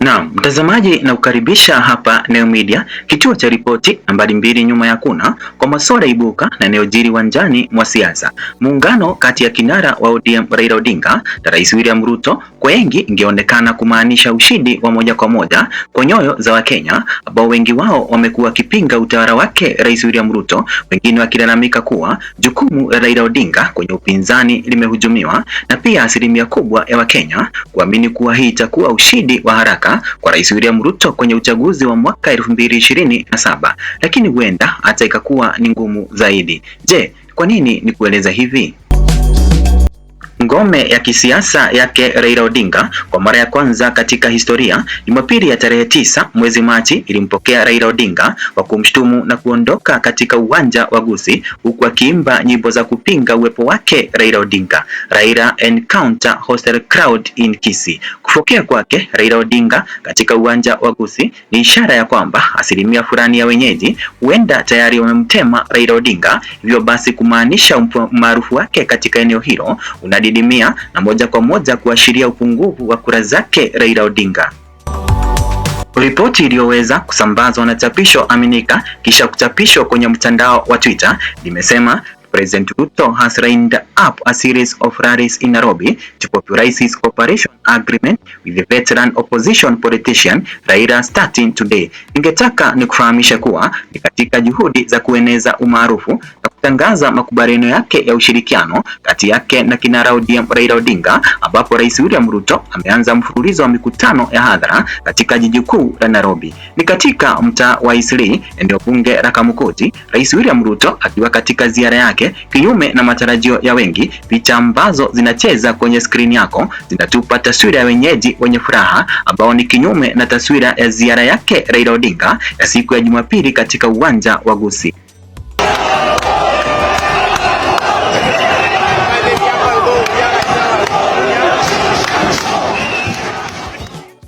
Naam, mtazamaji na kukaribisha hapa Neo Media, kituo cha ripoti nambari 2 nyuma ya kuna kwa masuala ibuka na yanayojiri uwanjani mwa siasa. Muungano kati ya kinara wa ODM Raila Odinga na Rais William Ruto kwa wengi ingeonekana kumaanisha ushindi wa moja kwa moja kwa nyoyo za Wakenya ambao wengi wao wamekuwa wakipinga utawala wake Rais William Ruto, wengine wakilalamika kuwa jukumu la Raila Odinga kwenye upinzani limehujumiwa, na pia asilimia kubwa ya Wakenya kuamini kuwa hii itakuwa ushindi wa haraka kwa Rais William Ruto kwenye uchaguzi wa mwaka 2027, lakini huenda hata ikakuwa ni ngumu zaidi. Je, kwa nini ni kueleza hivi? Ngome ya kisiasa yake Raila Odinga kwa mara ya kwanza katika historia, Jumapili ya tarehe 9 mwezi Machi ilimpokea Raila Odinga wa kumshtumu na kuondoka katika uwanja wa Gusii huku akiimba nyimbo za kupinga uwepo wake Raila Odinga. Raila encounter hostile crowd in Kisii. Kufokea kwake Raila Odinga katika uwanja wa Gusii ni ishara ya kwamba asilimia fulani ya wenyeji huenda tayari wamemtema Raila Odinga, hivyo basi kumaanisha umaarufu wake katika eneo hilo unadidimia na moja kwa moja kuashiria upungufu wa kura zake Raila Odinga. Ripoti iliyoweza kusambazwa na chapisho aminika kisha kuchapishwa kwenye mtandao wa Twitter limesema President Ruto has lined up a series of rallies in Nairobi to popularize his cooperation agreement with the veteran opposition politician Raila starting today. Ningetaka nikufahamisha kuwa ni katika juhudi za kueneza umaarufu na kutangaza makubaliano yake ya ushirikiano kati yake na kinara ODM Raila Odinga, ambapo Rais William Ruto ameanza mfululizo wa mikutano ya hadhara katika jiji kuu la Nairobi. Ni katika mtaa wa Eastleigh, eneo bunge la Kamukuji, Rais William Ruto akiwa katika ziara yake. Kinyume na matarajio ya wengi, picha ambazo zinacheza kwenye skrini yako zinatupa taswira ya wenyeji wenye furaha, ambao ni kinyume na taswira ya ziara yake Raila Odinga ya siku ya Jumapili katika uwanja wa Gusii.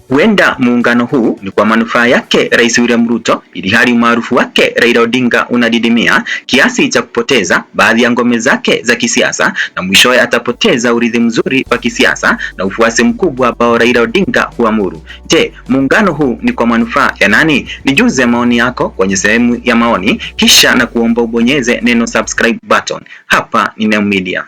Huenda muungano huu ni kwa manufaa yake Rais William Ruto, ili hali umaarufu wake Raila Odinga unadidimia kiasi cha kupoteza baadhi ya ngome zake za kisiasa, na mwishowe atapoteza urithi mzuri wa kisiasa na ufuasi mkubwa ambao Raila Odinga huamuru. Je, muungano huu ni kwa manufaa ya nani? Nijuze maoni yako kwenye sehemu ya maoni, kisha na kuomba ubonyeze neno subscribe button. Hapa ni Neo Media.